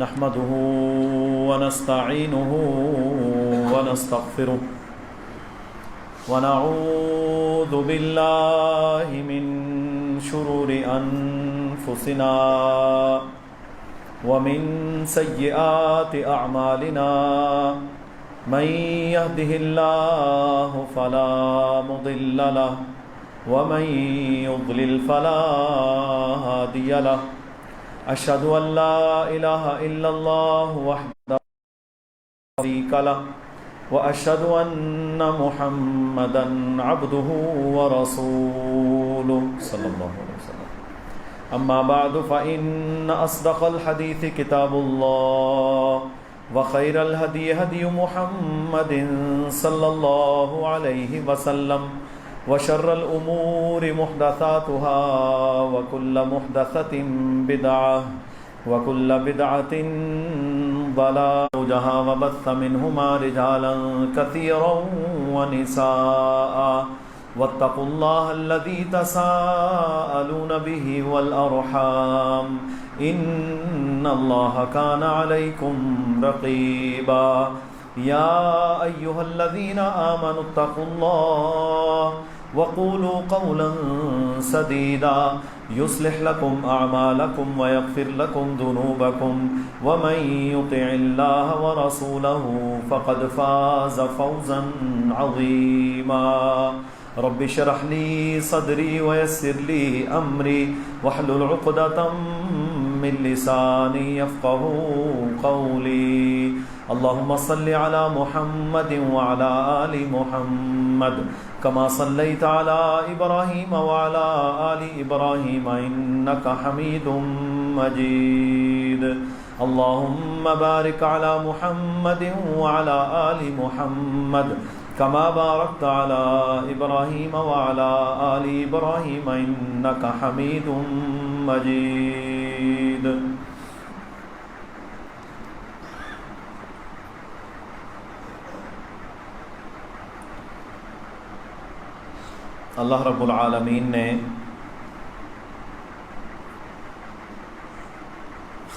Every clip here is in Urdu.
نحمده ونستعينه ونستغفره ونعوذ بالله من شرور أنفسنا ومن سيئات أعمالنا من يهده الله فلا مضل له ومن يضلل فلا هادي له أشهد أن لا إله إلا الله وحده لا شريك له وأشهد أن محمدا عبده ورسوله صلى الله عليه وسلم. أما بعد فإن أصدق الحديث كتاب الله وخير الهدي هدي محمد صلى الله عليه وسلم وشر الأمور محدثاتها وكل محدثة بدعة وكل بدعة ضلالة وبث منهما رجالا كثيرا ونساء واتقوا الله الذي تساءلون به والأرحام إن الله كان عليكم رقيبا يا أيها الذين آمنوا اتقوا الله وقولوا قولا سديدا يصلح لكم أعمالكم ويغفر لكم ذنوبكم ومن يطع الله ورسوله فقد فاز فوزا عظيما. رب اشرح لي صدري ويسر لي أمري واحلل عقدة من لساني يفقهوا قولي. اللهم صل على محمد وعلى آل محمد كما صليت على إبراهيم وعلى آل إبراهيم إنك حميد مجيد. اللهم بارك على محمد وعلى آل محمد كما باركت على إبراهيم وعلى آل إبراهيم إنك حميد مجيد. اللہ رب العالمین نے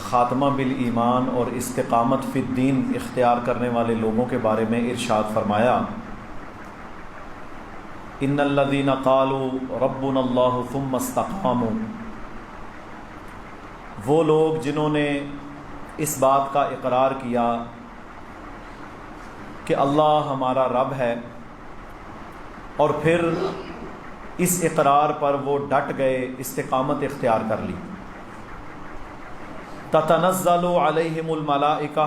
خاتمہ بالایمان اور استقامت فی الدین اختیار کرنے والے لوگوں کے بارے میں ارشاد فرمایا، ان الذین قالوا ربنا اللہ ثم استقاموا، وہ لوگ جنہوں نے اس بات کا اقرار کیا کہ اللہ ہمارا رب ہے، اور پھر اس اقرار پر وہ ڈٹ گئے، استقامت اختیار کر لی. تتنزل علیہم الملائکہ،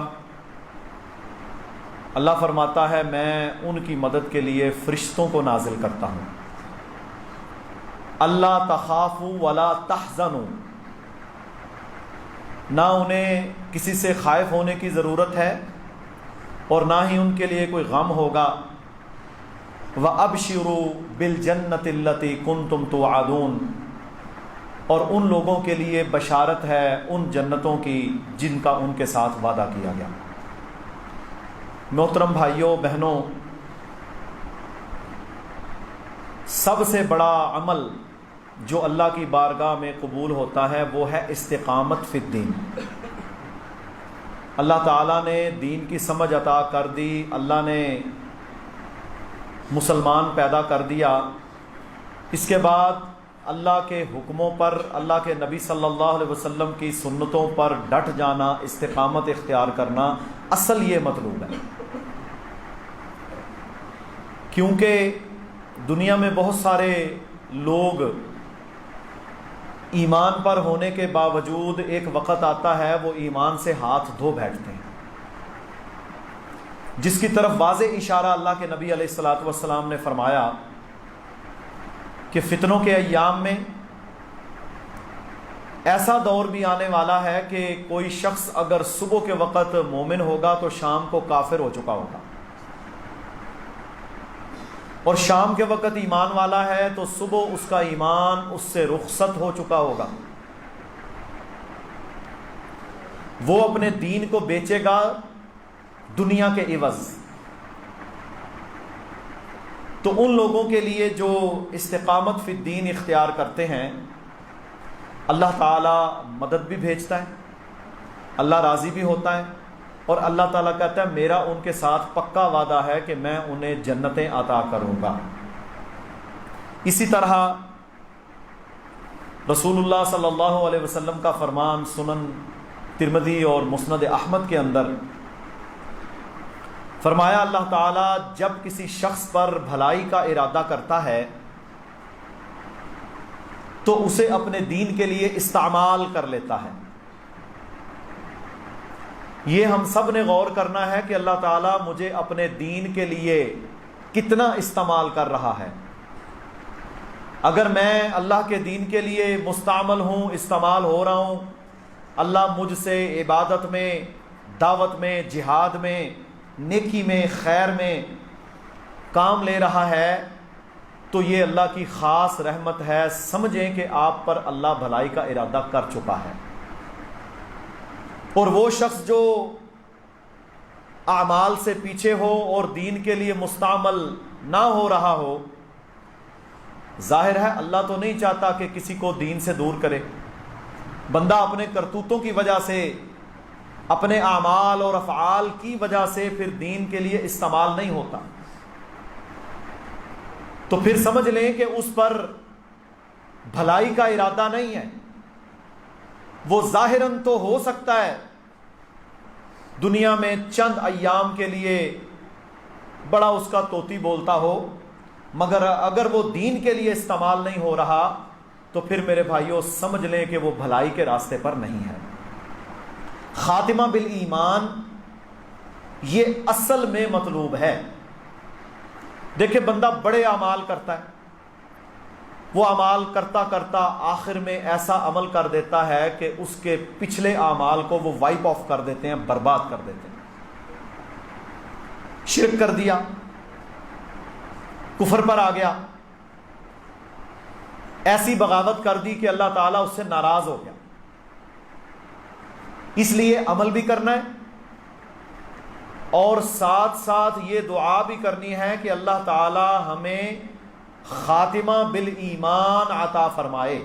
اللہ فرماتا ہے میں ان کی مدد کے لیے فرشتوں کو نازل کرتا ہوں. اللہ تخافوا ولا تحزنوا، نہ انہیں کسی سے خائف ہونے کی ضرورت ہے اور نہ ہی ان کے لیے کوئی غم ہوگا. وَأَبْشِرُوا بِالْجَنَّةِ الَّتِي كُنْتُمْ تُوعَدُونَ، اور ان لوگوں کے لیے بشارت ہے ان جنتوں کی جن کا ان کے ساتھ وعدہ کیا گیا. محترم بھائیوں بہنوں، سب سے بڑا عمل جو اللہ کی بارگاہ میں قبول ہوتا ہے وہ ہے استقامت فی الدین. اللہ تعالیٰ نے دین کی سمجھ عطا کر دی، اللہ نے مسلمان پیدا کر دیا. اس کے بعد اللہ کے حکموں پر، اللہ کے نبی صلی اللہ علیہ وسلم کی سنتوں پر ڈٹ جانا، استقامت اختیار کرنا، اصل یہ مطلوب ہے. کیونکہ دنیا میں بہت سارے لوگ ایمان پر ہونے کے باوجود ایک وقت آتا ہے وہ ایمان سے ہاتھ دھو بیٹھتے ہیں، جس کی طرف واضح اشارہ اللہ کے نبی علیہ الصلاۃ والسلام نے فرمایا کہ فتنوں کے ایام میں ایسا دور بھی آنے والا ہے کہ کوئی شخص اگر صبح کے وقت مومن ہوگا تو شام کو کافر ہو چکا ہوگا، اور شام کے وقت ایمان والا ہے تو صبح اس کا ایمان اس سے رخصت ہو چکا ہوگا. وہ اپنے دین کو بیچے گا دنیا کے عوض. تو ان لوگوں کے لیے جو استقامت فی الدین اختیار کرتے ہیں، اللہ تعالیٰ مدد بھی بھیجتا ہے، اللہ راضی بھی ہوتا ہے، اور اللہ تعالیٰ کہتا ہے میرا ان کے ساتھ پکا وعدہ ہے کہ میں انہیں جنتیں عطا کروں گا۔ اسی طرح رسول اللہ صلی اللہ علیہ وسلم کا فرمان سنن ترمذی اور مسند احمد کے اندر فرمایا، اللہ تعالیٰ جب کسی شخص پر بھلائی کا ارادہ کرتا ہے تو اسے اپنے دین کے لیے استعمال کر لیتا ہے۔ یہ ہم سب نے غور کرنا ہے کہ اللہ تعالیٰ مجھے اپنے دین کے لیے کتنا استعمال کر رہا ہے۔ اگر میں اللہ کے دین کے لیے مستعمل ہوں، استعمال ہو رہا ہوں، اللہ مجھ سے عبادت میں، دعوت میں، جہاد میں، نیکی میں، خیر میں کام لے رہا ہے، تو یہ اللہ کی خاص رحمت ہے۔ سمجھیں کہ آپ پر اللہ بھلائی کا ارادہ کر چکا ہے۔ اور وہ شخص جو اعمال سے پیچھے ہو اور دین کے لیے مستعمل نہ ہو رہا ہو، ظاہر ہے اللہ تو نہیں چاہتا کہ کسی کو دین سے دور کرے۔ بندہ اپنے کرتوتوں کی وجہ سے، اپنے اعمال اور افعال کی وجہ سے پھر دین کے لیے استعمال نہیں ہوتا، تو پھر سمجھ لیں کہ اس پر بھلائی کا ارادہ نہیں ہے۔ وہ ظاہراً تو ہو سکتا ہے دنیا میں چند ایام کے لیے بڑا اس کا طوطی بولتا ہو، مگر اگر وہ دین کے لیے استعمال نہیں ہو رہا تو پھر میرے بھائیوں سمجھ لیں کہ وہ بھلائی کے راستے پر نہیں ہے۔ خاتمہ بالایمان یہ اصل میں مطلوب ہے۔ دیکھیں بندہ بڑے اعمال کرتا ہے، وہ اعمال کرتا کرتا آخر میں ایسا عمل کر دیتا ہے کہ اس کے پچھلے اعمال کو وہ وائپ آف کر دیتے ہیں، برباد کر دیتے ہیں۔ شرک کر دیا، کفر پر آ گیا، ایسی بغاوت کر دی کہ اللہ تعالیٰ اس سے ناراض ہو گیا۔ اس لیے عمل بھی کرنا ہے اور ساتھ ساتھ یہ دعا بھی کرنی ہے کہ اللہ تعالیٰ ہمیں خاتمہ بالایمان عطا فرمائے۔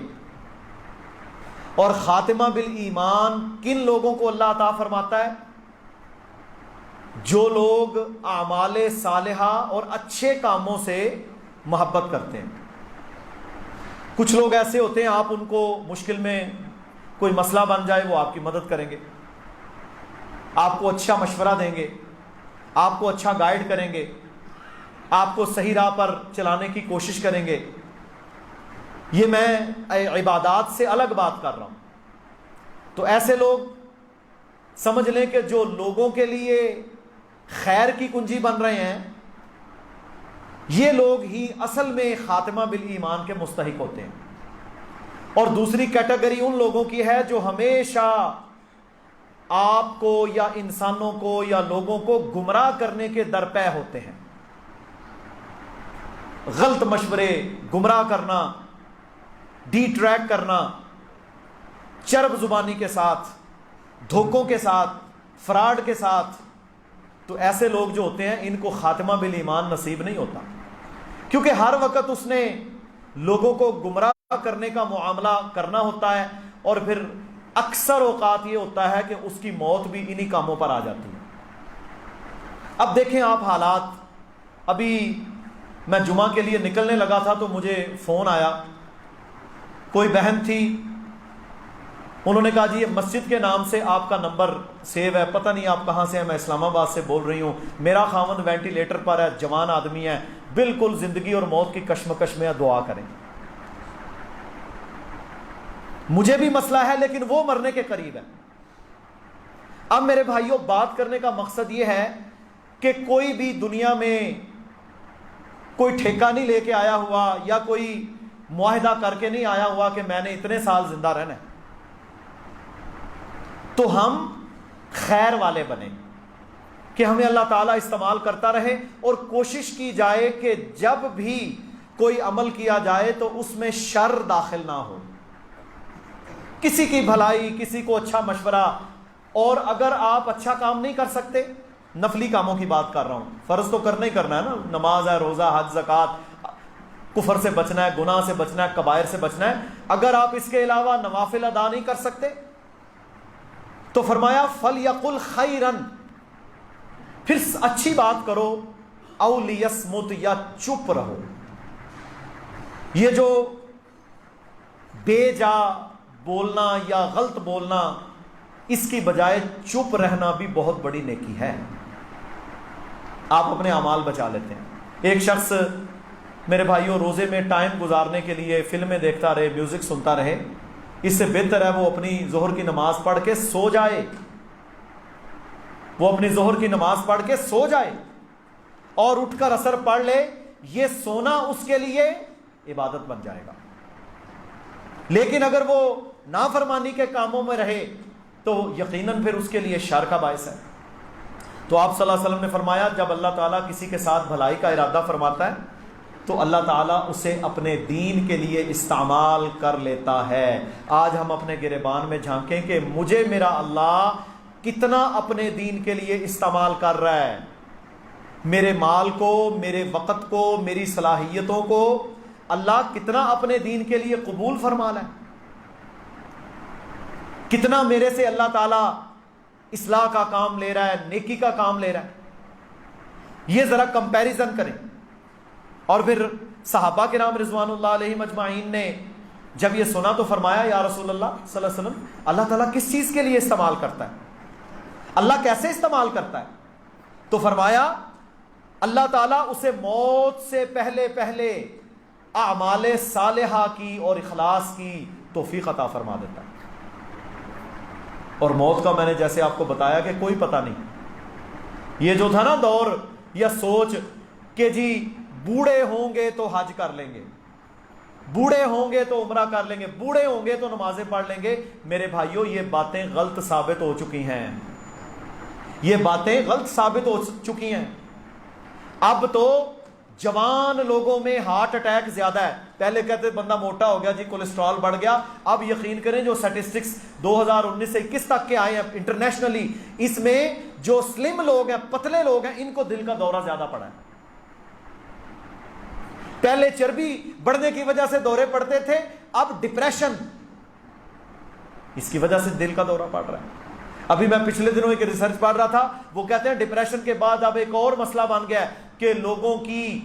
اور خاتمہ بالایمان کن لوگوں کو اللہ عطا فرماتا ہے؟ جو لوگ اعمال صالحہ اور اچھے کاموں سے محبت کرتے ہیں۔ کچھ لوگ ایسے ہوتے ہیں آپ ان کو مشکل میں کوئی مسئلہ بن جائے وہ آپ کی مدد کریں گے، آپ کو اچھا مشورہ دیں گے، آپ کو اچھا گائیڈ کریں گے، آپ کو صحیح راہ پر چلانے کی کوشش کریں گے۔ یہ میں عبادات سے الگ بات کر رہا ہوں۔ تو ایسے لوگ سمجھ لیں کہ جو لوگوں کے لیے خیر کی کنجی بن رہے ہیں، یہ لوگ ہی اصل میں خاتمہ بالایمان کے مستحق ہوتے ہیں۔ اور دوسری کیٹیگری ان لوگوں کی ہے جو ہمیشہ آپ کو یا انسانوں کو یا لوگوں کو گمراہ کرنے کے درپے ہوتے ہیں۔ غلط مشورے، گمراہ کرنا، ڈی ٹریک کرنا، چرب زبانی کے ساتھ، دھوکوں کے ساتھ، فراڈ کے ساتھ، تو ایسے لوگ جو ہوتے ہیں ان کو خاتمہ بالایمان نصیب نہیں ہوتا، کیونکہ ہر وقت اس نے لوگوں کو گمراہ کرنے کا معاملہ کرنا ہوتا ہے، اور پھر اکثر اوقات یہ ہوتا ہے کہ اس کی موت بھی انہی کاموں پر آ جاتی ہے۔ اب دیکھیں آپ حالات، ابھی میں جمعہ کے لیے نکلنے لگا تھا تو مجھے فون آیا، کوئی بہن تھی، انہوں نے کہا جی یہ مسجد کے نام سے آپ کا نمبر سیو ہے، پتہ نہیں آپ کہاں سے ہیں، میں اسلام آباد سے بول رہی ہوں، میرا خاوند وینٹیلیٹر پر ہے، جوان آدمی ہے، بالکل زندگی اور موت کی کشمکش میں، دعا کریں۔ مجھے بھی مسئلہ ہے لیکن وہ مرنے کے قریب ہے۔ اب میرے بھائیوں بات کرنے کا مقصد یہ ہے کہ کوئی بھی دنیا میں کوئی ٹھیکہ نہیں لے کے آیا ہوا یا کوئی معاہدہ کر کے نہیں آیا ہوا کہ میں نے اتنے سال زندہ رہنا ہے۔ تو ہم خیر والے بنیں کہ ہمیں اللہ تعالیٰ استعمال کرتا رہے، اور کوشش کی جائے کہ جب بھی کوئی عمل کیا جائے تو اس میں شر داخل نہ ہو، کسی کی بھلائی، کسی کو اچھا مشورہ۔ اور اگر آپ اچھا کام نہیں کر سکتے، نفلی کاموں کی بات کر رہا ہوں، فرض تو کرنا ہی کرنا ہے نا، نماز ہے، روزہ، حج، زکوٰۃ، کفر سے بچنا ہے، گناہ سے بچنا ہے، کبائر سے بچنا ہے، اگر آپ اس کے علاوہ نوافل ادا نہیں کر سکتے تو فرمایا فَلْيَقُلْ خَيْرًا، پھر اچھی بات کرو، اَوْ لِيَصْمُتْ، یا چپ رہو۔ یہ جو بے جا بولنا یا غلط بولنا، اس کی بجائے چپ رہنا بھی بہت بڑی نیکی ہے، آپ اپنے اعمال بچا لیتے ہیں۔ ایک شخص میرے بھائیوں روزے میں ٹائم گزارنے کے لیے فلمیں دیکھتا رہے، میوزک سنتا رہے، اس سے بہتر ہے وہ اپنی ظہر کی نماز پڑھ کے سو جائے، وہ اپنی ظہر کی نماز پڑھ کے سو جائے اور اٹھ کر عصر پڑھ لے، یہ سونا اس کے لیے عبادت بن جائے گا۔ لیکن اگر وہ نافرمانی کے کاموں میں رہے تو یقیناً پھر اس کے لیے شر کا باعث ہے۔ تو آپ صلی اللہ علیہ وسلم نے فرمایا جب اللہ تعالیٰ کسی کے ساتھ بھلائی کا ارادہ فرماتا ہے تو اللہ تعالیٰ اسے اپنے دین کے لیے استعمال کر لیتا ہے۔ آج ہم اپنے گریبان میں جھانکیں کہ مجھے میرا اللہ کتنا اپنے دین کے لیے استعمال کر رہا ہے، میرے مال کو، میرے وقت کو، میری صلاحیتوں کو اللہ کتنا اپنے دین کے لیے قبول فرما رہا ہے، کتنا میرے سے اللہ تعالیٰ اصلاح کا کام لے رہا ہے، نیکی کا کام لے رہا ہے۔ یہ ذرا کمپیریزن کریں۔ اور پھر صحابہ کرام رضوان اللہ علیہم اجمعین نے جب یہ سنا تو فرمایا یا رسول اللہ صلی اللہ علیہ وسلم، اللہ تعالیٰ کس چیز کے لیے استعمال کرتا ہے، اللہ کیسے استعمال کرتا ہے؟ تو فرمایا اللہ تعالیٰ اسے موت سے پہلے پہلے اعمال صالحہ کی اور اخلاص کی توفیق عطا فرما دیتا ہے۔ اور موت کا میں نے جیسے آپ کو بتایا کہ کوئی پتہ نہیں، یہ جو تھا نا دور یا سوچ کہ جی بوڑھے ہوں گے تو حج کر لیں گے، بوڑھے ہوں گے تو عمرہ کر لیں گے، بوڑھے ہوں گے تو نمازیں پڑھ لیں گے، میرے بھائیوں یہ باتیں غلط ثابت ہو چکی ہیں، یہ باتیں غلط ثابت ہو چکی ہیں۔ اب تو جوان لوگوں میں ہارٹ اٹیک زیادہ ہے، پہلے کہتے بندہ موٹا ہو گیا جی کولیسٹرول بڑھ گیا، اب یقین کریں جو سٹیسٹکس 2019 سے 21 تک کے آئے ہیں انٹرنیشنلی، اس میں جو سلم لوگ ہیں، پتلے لوگ ہیں، ان کو دل کا دورہ زیادہ پڑا ہے۔ پہلے چربی بڑھنے کی وجہ سے دورے پڑتے تھے، اب ڈپریشن، اس کی وجہ سے دل کا دورہ پڑ رہا ہے۔ ابھی میں پچھلے دنوں ایک ریسرچ پڑھ رہا تھا، وہ کہتے ہیں ڈپریشن کے بعد اب ایک اور مسئلہ بن گیا ہے کہ لوگوں کی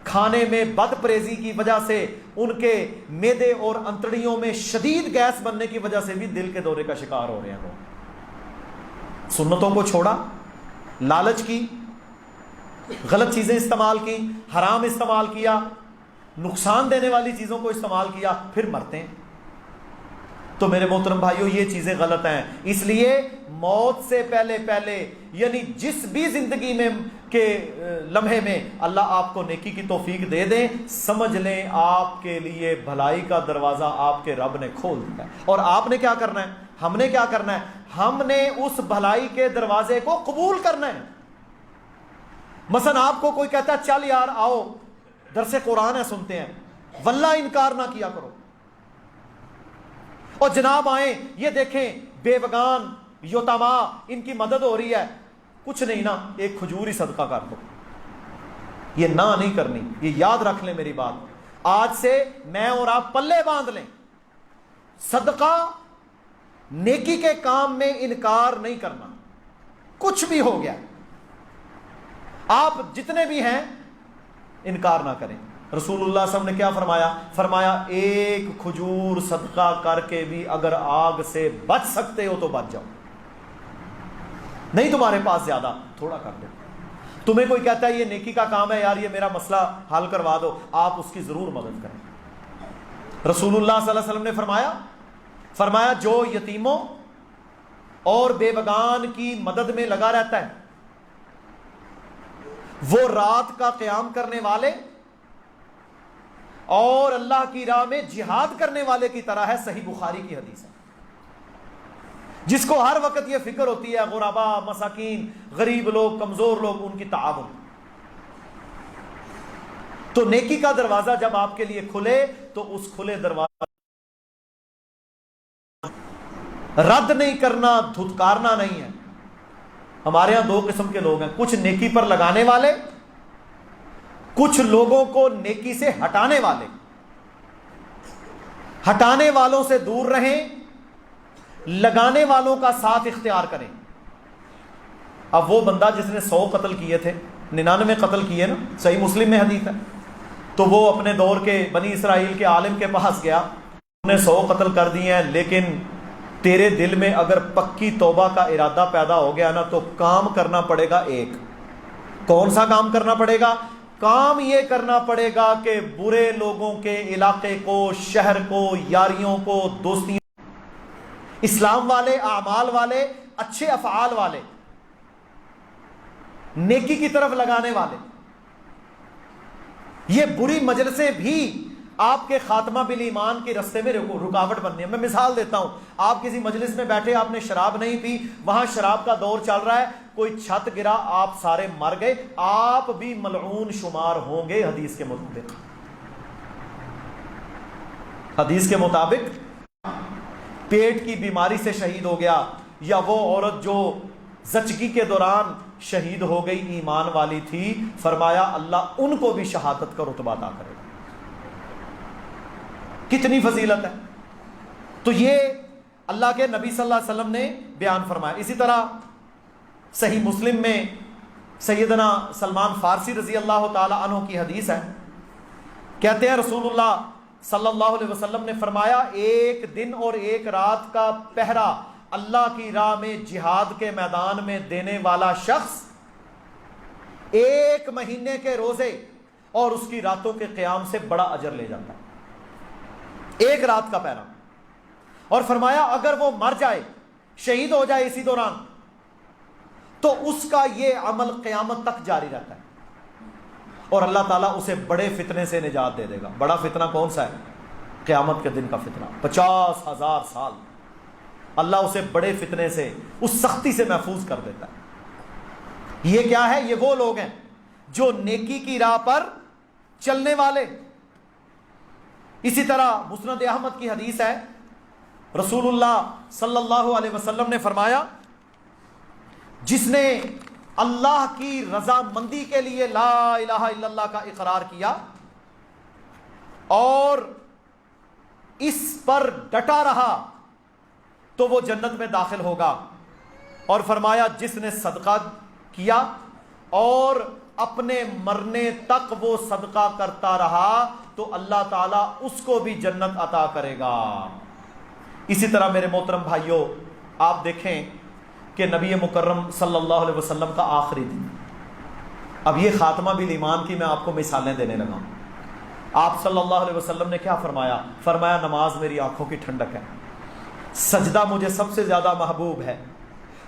کھانے میں بد پریزی کی وجہ سے ان کے معدے اور انتڑیوں میں شدید گیس بننے کی وجہ سے بھی دل کے دورے کا شکار ہو رہے ہیں لوگ۔ سنتوں کو چھوڑا، لالچ کی، غلط چیزیں استعمال کی، حرام استعمال کیا، نقصان دینے والی چیزوں کو استعمال کیا، پھر مرتے ہیں۔ تو میرے محترم بھائیوں یہ چیزیں غلط ہیں، اس لیے موت سے پہلے پہلے یعنی جس بھی زندگی میں کے لمحے میں اللہ آپ کو نیکی کی توفیق دے دیں، سمجھ لیں آپ کے لیے بھلائی کا دروازہ آپ کے رب نے کھول دیا ہے۔ اور آپ نے کیا کرنا ہے، ہم نے کیا کرنا ہے، ہم نے اس بھلائی کے دروازے کو قبول کرنا ہے۔ مثلا آپ کو کوئی کہتا ہے چل یار آؤ درس قرآن ہے سنتے ہیں، واللہ انکار نہ کیا کرو، اور جناب آئیں یہ دیکھیں بیوگان یتاما ان کی مدد ہو رہی ہے، کچھ نہیں نا ایک کھجور ہی صدقہ کر دو، یہ نہ نہیں کرنی، یہ یاد رکھ لیں میری بات۔ آج سے میں اور آپ پلے باندھ لیں، صدقہ نیکی کے کام میں انکار نہیں کرنا، کچھ بھی ہو گیا آپ جتنے بھی ہیں انکار نہ کریں۔ رسول اللہ صلی اللہ علیہ وسلم نے کیا فرمایا؟ فرمایا ایک کھجور صدقہ کر کے بھی اگر آگ سے بچ سکتے ہو تو بچ جاؤ، نہیں تمہارے پاس زیادہ، تھوڑا کر دو۔ تمہیں کوئی کہتا ہے یہ نیکی کا کام ہے یار یہ میرا مسئلہ حل کروا دو، آپ اس کی ضرور مدد کریں۔ رسول اللہ صلی اللہ علیہ وسلم نے فرمایا جو یتیموں اور بے بگان کی مدد میں لگا رہتا ہے وہ رات کا قیام کرنے والے اور اللہ کی راہ میں جہاد کرنے والے کی طرح ہے۔ صحیح بخاری کی حدیث ہے۔ جس کو ہر وقت یہ فکر ہوتی ہے غربا، مساکین، غریب لوگ، کمزور لوگ، ان کی تعاون، تو نیکی کا دروازہ جب آپ کے لیے کھلے تو اس کھلے دروازے رد نہیں کرنا، دھتکارنا نہیں ہے۔ ہمارے ہاں دو قسم کے لوگ ہیں، کچھ نیکی پر لگانے والے کچھ لوگوں کو نیکی سے ہٹانے والوں سے دور رہیں، لگانے والوں کا ساتھ اختیار کریں۔ اب وہ بندہ جس نے 100 قتل کیے تھے، 99 قتل کیے نا، صحیح مسلم میں حدیث ہے، تو وہ اپنے دور کے بنی اسرائیل کے عالم کے پاس گیا، انہوں نے 100 قتل کر دیے ہیں، لیکن تیرے دل میں اگر پکی توبہ کا ارادہ پیدا ہو گیا نا تو کام کرنا پڑے گا ایک۔ کون سا کام کرنا پڑے گا؟ کام یہ کرنا پڑے گا کہ برے لوگوں کے علاقے کو، شہر کو، یاریوں کو، دوستیوں، اسلام والے، اعمال والے، اچھے افعال والے، نیکی کی طرف لگانے والے، یہ بری مجلسیں بھی آپ کے خاتمہ بالایمان کے رستے میں رکاوٹ بننی ہے۔ میں مثال دیتا ہوں، آپ کسی مجلس میں بیٹھے، آپ نے شراب نہیں پی، وہاں شراب کا دور چل رہا ہے، کوئی چھت گرا، آپ سارے مر گئے، آپ بھی ملعون شمار ہوں گے حدیث کے مطابق۔ حدیث کے مطابق پیٹ کی بیماری سے شہید ہو گیا، یا وہ عورت جو زچگی کے دوران شہید ہو گئی، ایمان والی تھی، فرمایا اللہ ان کو بھی شہادت کا رتبہ عطا کرے گا۔ کتنی فضیلت ہے! تو یہ اللہ کے نبی صلی اللہ علیہ وسلم نے بیان فرمایا۔ اسی طرح صحیح مسلم میں سیدنا سلمان فارسی رضی اللہ تعالی عنہ کی حدیث ہے، کہتے ہیں رسول اللہ صلی اللہ علیہ وسلم نے فرمایا، ایک دن اور ایک رات کا پہرا اللہ کی راہ میں جہاد کے میدان میں دینے والا شخص 1 مہینے کے روزے اور اس کی راتوں کے قیام سے بڑا اجر لے جاتا ہے۔ 1 رات کا پہرا، اور فرمایا اگر وہ مر جائے، شہید ہو جائے اسی دوران، تو اس کا یہ عمل قیامت تک جاری رہتا ہے، اور اللہ تعالیٰ اسے بڑے فتنے سے نجات دے دے گا۔ بڑا فتنہ کون سا ہے؟ قیامت کے دن کا فتنہ، 50,000 سال اللہ اسے بڑے فتنے سے، اس سختی سے محفوظ کر دیتا ہے۔ یہ کیا ہے؟ یہ وہ لوگ ہیں جو نیکی کی راہ پر چلنے والے۔ اسی طرح مسند احمد کی حدیث ہے، رسول اللہ صلی اللہ علیہ وسلم نے فرمایا، جس نے اللہ کی رضامندی کے لیے لا الہ الا اللہ کا اقرار کیا اور اس پر ڈٹا رہا تو وہ جنت میں داخل ہوگا، اور فرمایا جس نے صدقہ کیا اور اپنے مرنے تک وہ صدقہ کرتا رہا تو اللہ تعالیٰ اس کو بھی جنت عطا کرے گا۔ اسی طرح میرے محترم بھائیوں، آپ دیکھیں کہ نبی مکرم صلی اللہ علیہ وسلم کا آخری دن، اب یہ خاتمہ بالایمان کی میں آپ کو مثالیں دینے لگا ہوں۔ آپ صلی اللہ علیہ وسلم نے کیا فرمایا؟ فرمایا نماز میری آنکھوں کی ٹھنڈک ہے، سجدہ مجھے سب سے زیادہ محبوب ہے،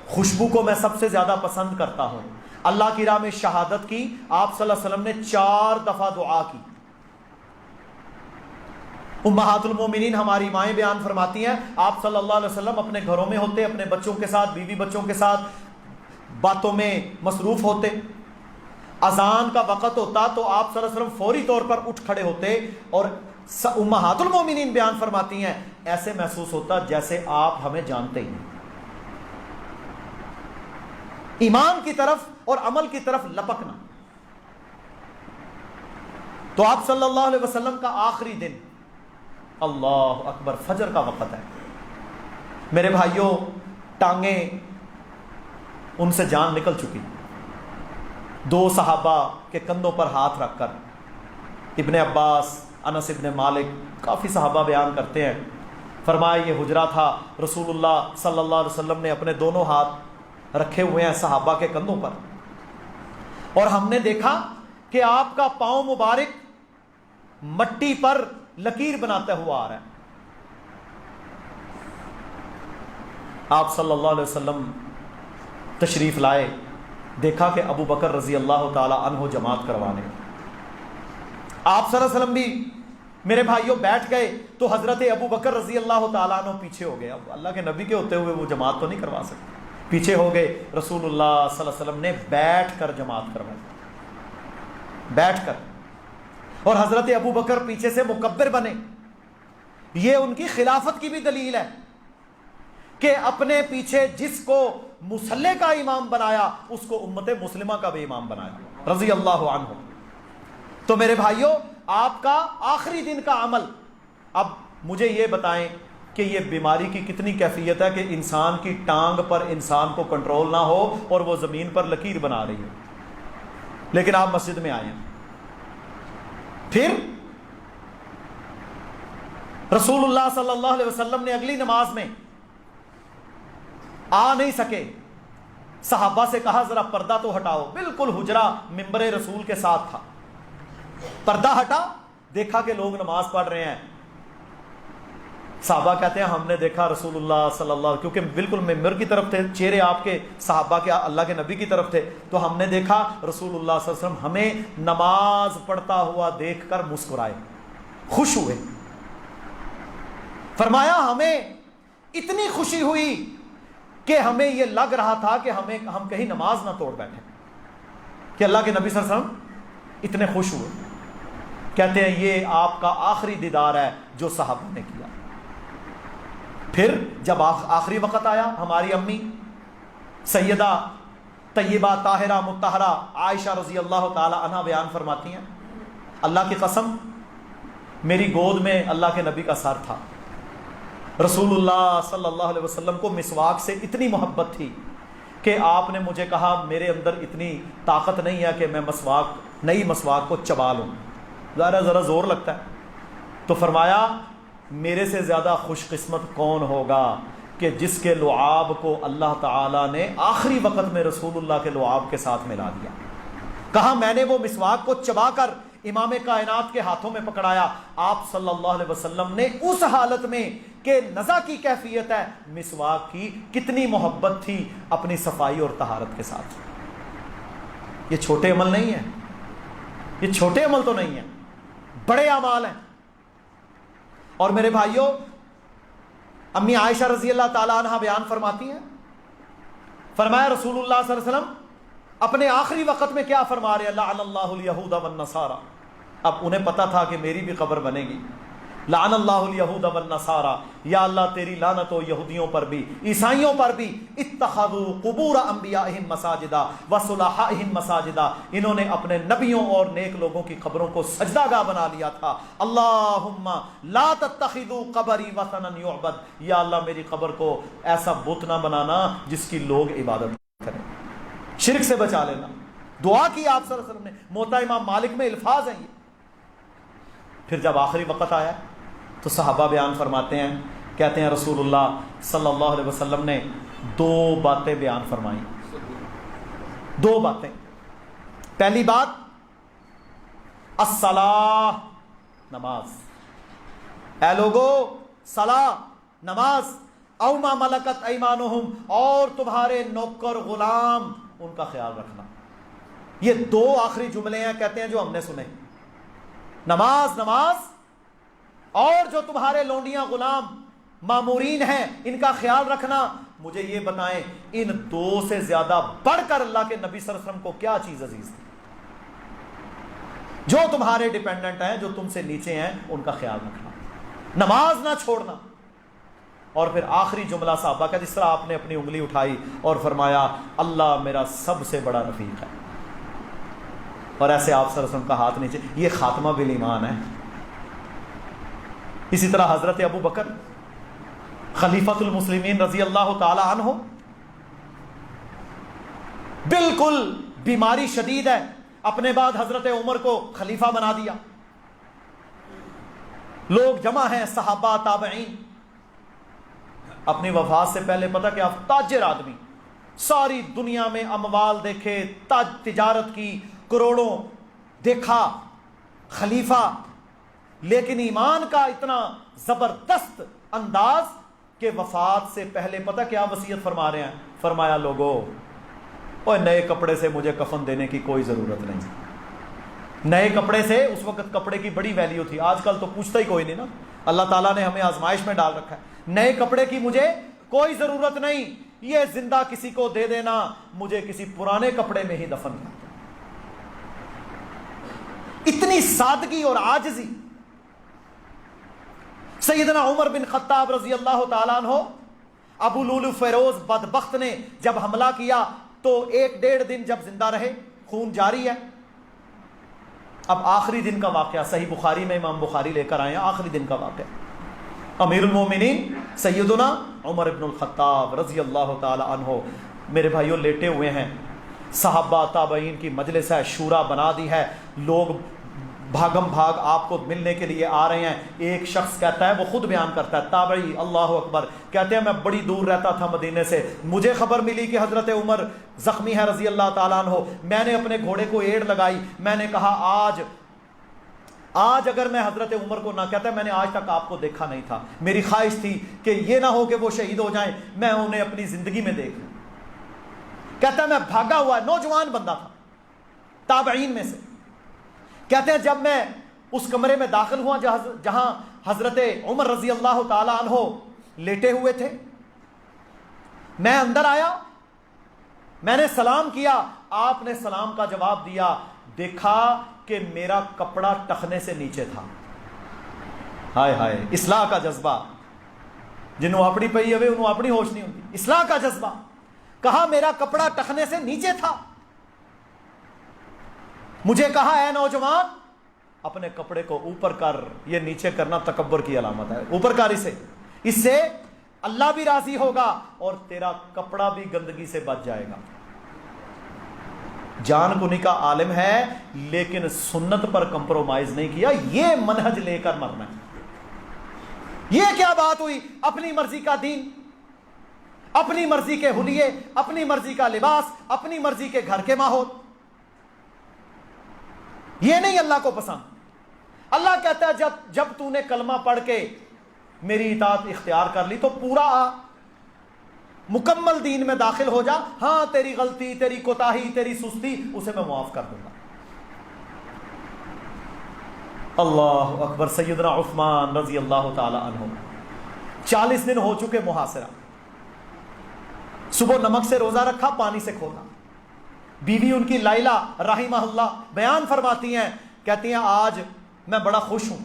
خوشبو کو میں سب سے زیادہ پسند کرتا ہوں، اللہ کی راہ میں شہادت کی۔ آپ صلی اللہ علیہ وسلم نے 4 دفعہ دعا کی۔ امہات المومنین ہماری مائیں بیان فرماتی ہیں، آپ صلی اللہ علیہ وسلم اپنے گھروں میں ہوتے، اپنے بچوں کے ساتھ، بیوی بچوں کے ساتھ باتوں میں مصروف ہوتے، اذان کا وقت ہوتا تو آپ صلی اللہ علیہ وسلم فوری طور پر اٹھ کھڑے ہوتے، اور امہات المومنین بیان فرماتی ہیں ایسے محسوس ہوتا جیسے آپ ہمیں جانتے ہی ہیں۔ ایمان کی طرف اور عمل کی طرف لپکنا۔ تو آپ صلی اللہ علیہ وسلم کا آخری دن، اللہ اکبر، فجر کا وقت ہے۔ میرے بھائیوں، ٹانگیں ان سے جان نکل چکی، 2 صحابہ کے کندھوں پر ہاتھ رکھ کر، ابن عباس، انس ابن مالک، کافی صحابہ بیان کرتے ہیں، فرمایا یہ حجرہ تھا، رسول اللہ صلی اللہ علیہ وسلم نے اپنے دونوں ہاتھ رکھے ہوئے ہیں صحابہ کے کندھوں پر، اور ہم نے دیکھا کہ آپ کا پاؤں مبارک مٹی پر لکیر بناتا ہوا آ رہا ہے۔ آپ صلی اللہ علیہ وسلم تشریف لائے، دیکھا کہ ابو بکر رضی اللہ تعالی عنہ جماعت کروانے، آپ صلی اللہ علیہ وسلم بھی میرے بھائیوں بیٹھ گئے تو حضرت ابو بکر رضی اللہ تعالیٰ عنہ پیچھے ہو گئے۔ اب اللہ کے نبی کے ہوتے ہوئے وہ جماعت تو نہیں کروا سکتے، پیچھے ہو گئے۔ رسول اللہ صلی اللہ علیہ وسلم نے بیٹھ کر جماعت کروائی، بیٹھ کر، اور حضرت ابو بکر پیچھے سے مکبر بنے۔ یہ ان کی خلافت کی بھی دلیل ہے کہ اپنے پیچھے جس کو مصلی کا امام بنایا اس کو امت مسلمہ کا بھی امام بنایا، رضی اللہ عنہ۔ تو میرے بھائیوں، آپ کا آخری دن کا عمل، اب مجھے یہ بتائیں کہ یہ بیماری کی کتنی کیفیت ہے کہ انسان کی ٹانگ پر انسان کو کنٹرول نہ ہو اور وہ زمین پر لکیر بنا رہی ہے، لیکن آپ مسجد میں آئے ہیں۔ پھر رسول اللہ صلی اللہ علیہ وسلم نے اگلی نماز میں آ نہیں سکے، صحابہ سے کہا ذرا پردہ تو ہٹاؤ، بالکل حجرہ منبر رسول کے ساتھ تھا، پردہ ہٹا، دیکھا کہ لوگ نماز پڑھ رہے ہیں۔ صحابہ کہتے ہیں ہم نے دیکھا رسول اللہ صلی اللہ علیہ، کیونکہ بالکل منبر کی طرف تھے، چہرے آپ کے صحابہ کے اللہ کے نبی کی طرف تھے، تو ہم نے دیکھا رسول اللہ صلی اللہ علیہ وسلم ہمیں نماز پڑھتا ہوا دیکھ کر مسکرائے، خوش ہوئے۔ فرمایا ہمیں اتنی خوشی ہوئی کہ ہمیں یہ لگ رہا تھا کہ ہم کہیں نماز نہ توڑ بیٹھے، کہ اللہ کے نبی صلی اللہ علیہ وسلم اتنے خوش ہوئے۔ کہتے ہیں یہ آپ کا آخری دیدار ہے جو صحابہ نے کیا۔ پھر جب آخری وقت آیا، ہماری امی سیدہ طیبہ طاہرہ مطہرہ عائشہ رضی اللہ تعالی عنہا بیان فرماتی ہیں، اللہ کی قسم میری گود میں اللہ کے نبی کا سر تھا، رسول اللہ صلی اللہ علیہ وسلم کو مسواک سے اتنی محبت تھی کہ آپ نے مجھے کہا میرے اندر اتنی طاقت نہیں ہے کہ میں نئی مسواک کو چبا لوں، ذرا زور لگتا ہے، تو فرمایا میرے سے زیادہ خوش قسمت کون ہوگا کہ جس کے لعاب کو اللہ تعالیٰ نے آخری وقت میں رسول اللہ کے لعاب کے ساتھ ملا دیا۔ کہا میں نے وہ مسواک کو چبا کر امام کائنات کے ہاتھوں میں پکڑایا، آپ صلی اللہ علیہ وسلم نے اس حالت میں کہ نزع کی کیفیت ہے، مسواک کی کتنی محبت تھی اپنی صفائی اور طہارت کے ساتھ۔ یہ چھوٹے عمل نہیں ہیں، یہ چھوٹے عمل تو نہیں ہیں، بڑے اعمال ہیں۔ اور میرے بھائیوں، امی عائشہ رضی اللہ تعالی عنہ بیان فرماتی ہیں، فرمایا رسول اللہ صلی اللہ علیہ وسلم اپنے آخری وقت میں کیا فرما رہے ہیں، لعن اللہ الیہود والنصارى، اب انہیں پتا تھا کہ میری بھی قبر بنے گی، لعن اللہ الیہود والنصارى، یا اللہ تیری لعنت ہو یہودیوں پر بھی عیسائیوں پر بھی، اتخذوا قبور انبیائہم مساجدا وصلحائہم مساجدا، انہوں نے اپنے نبیوں اور نیک لوگوں کی قبروں کو سجدہ گاہ بنا لیا تھا۔ اللہم لا تتخذوا قبری وثنا یعبد، یا اللہ میری قبر کو ایسا بت نہ بنانا جس کی لوگ عبادت کریں، شرک سے بچا لینا۔ دعا کی آپ صلی اللہ علیہ وسلم نے، موطا امام مالک میں الفاظ ہیں یہ۔ پھر جب آخری وقت آیا تو صحابہ بیان فرماتے ہیں، کہتے ہیں رسول اللہ صلی اللہ علیہ وسلم نے دو باتیں بیان فرمائیں، دو باتیں۔ پہلی بات الصلاۃ، نماز، اے لوگو صلاۃ، نماز، او ما ملکت ایمانہم، اور تمہارے نوکر غلام ان کا خیال رکھنا۔ یہ دو آخری جملے ہیں کہتے ہیں جو ہم نے سنے، نماز نماز، اور جو تمہارے لونڈیاں غلام مامورین ہیں ان کا خیال رکھنا۔ مجھے یہ بتائیں ان دو سے زیادہ بڑھ کر اللہ کے نبی صلی اللہ علیہ وسلم کو کیا چیز عزیز تھی؟ جو تمہارے ڈیپینڈنٹ ہیں، جو تم سے نیچے ہیں، ان کا خیال رکھنا، نماز نہ چھوڑنا۔ اور پھر آخری جملہ صحابہ کا، جس طرح آپ نے اپنی انگلی اٹھائی اور فرمایا اللہ میرا سب سے بڑا رفیق ہے، اور ایسے آپ صلی اللہ علیہ وسلم کا ہاتھ نیچے، یہ خاتمہ بالایمان ہے۔ اسی طرح حضرت ابو بکر خلیفۃ المسلمین رضی اللہ تعالی عنہ، بالکل بیماری شدید ہے، اپنے بعد حضرت عمر کو خلیفہ بنا دیا، لوگ جمع ہیں، صحابہ تابعین، اپنی وفات سے پہلے پتہ کیا، تاجر آدمی، ساری دنیا میں اموال دیکھے، تجارت کی، کروڑوں دیکھا، خلیفہ، لیکن ایمان کا اتنا زبردست انداز کہ وفات سے پہلے پتہ کیا وصیت فرما رہے ہیں، فرمایا لوگو اور نئے کپڑے سے مجھے کفن دینے کی کوئی ضرورت نہیں۔ نئے کپڑے سے، اس وقت کپڑے کی بڑی ویلیو تھی، آج کل تو پوچھتا ہی کوئی نہیں نا، اللہ تعالیٰ نے ہمیں آزمائش میں ڈال رکھا ہے، نئے کپڑے کی مجھے کوئی ضرورت نہیں، یہ زندہ کسی کو دے دینا، مجھے کسی پرانے کپڑے میں ہی دفن کر دو۔ اتنی سادگی اور عاجزی۔ سیدنا عمر بن خطاب رضی اللہ تعالیٰ عنہ، ابو لولو فیروز بدبخت نے جب حملہ کیا تو 1-1.5 دن جب زندہ رہے، خون جاری ہے، اب آخری دن کا واقعہ صحیح بخاری میں امام بخاری لے کر آئے ہیں، آخری دن کا واقعہ. امیر المومنین سیدنا عمر بن الخطاب رضی اللہ تعالی عنہ میرے بھائیوں لیٹے ہوئے ہیں، صحابہ تابعین کی مجلس ہے، شورا بنا دی ہے، لوگ بھاگم بھاگ آپ کو ملنے کے لیے آ رہے ہیں. ایک شخص کہتا ہے، وہ خود بیان کرتا ہے، تابعی، اللہ اکبر، کہتے ہیں میں بڑی دور رہتا تھا مدینے سے، مجھے خبر ملی کہ حضرت عمر زخمی ہے رضی اللہ تعالیٰ عنہ. میں نے اپنے گھوڑے کو ایڑ لگائی، میں نے کہا آج اگر میں حضرت عمر کو نہ کہتا، میں نے آج تک آپ کو دیکھا نہیں تھا، میری خواہش تھی کہ یہ نہ ہو کہ وہ شہید ہو جائیں، میں انہیں اپنی زندگی میں دیکھ لوں. کہتا ہے میں بھاگا ہوا، نوجوان بندہ تھا تابعین میں سے. کہتے ہیں جب میں اس کمرے میں داخل ہوا جہاں حضرت عمر رضی اللہ تعالی عنہ لیٹے ہوئے تھے، میں اندر آیا، میں نے سلام کیا، آپ نے سلام کا جواب دیا، دیکھا کہ میرا کپڑا ٹخنے سے نیچے تھا. ہائے ہائے، اصلاح کا جذبہ، جنہوں اپنی پئی ہوئے انہوں اپنی ہوش نہیں ہوتی، اصلاح کا جذبہ. کہا میرا کپڑا ٹخنے سے نیچے تھا. مجھے کہا اے نوجوان اپنے کپڑے کو اوپر کر، یہ نیچے کرنا تکبر کی علامت ہے، اوپر کر اس سے اللہ بھی راضی ہوگا اور تیرا کپڑا بھی گندگی سے بچ جائے گا. جان کنی کا عالم ہے لیکن سنت پر کمپرومائز نہیں کیا، یہ منہج لے کر مرنا ہے. یہ کیا بات ہوئی؟ اپنی مرضی کا دین، اپنی مرضی کے حلیے، اپنی مرضی کا لباس، اپنی مرضی کے گھر کے ماحول، یہ نہیں اللہ کو پسند. اللہ کہتا ہے جب تو نے کلمہ پڑھ کے میری اطاعت اختیار کر لی تو پورا مکمل دین میں داخل ہو جا. ہاں تیری غلطی، تیری کوتاہی، تیری سستی، اسے میں معاف کر دوں گا. اللہ اکبر. سیدنا عثمان رضی اللہ تعالی عنہ 40 دن ہو چکے محاصرہ، صبح نمک سے روزہ رکھا، پانی سے کھولا. بیوی ان کی لائلہ رحمہ اللہ بیان فرماتی ہیں، کہتی ہیں آج میں بڑا خوش ہوں،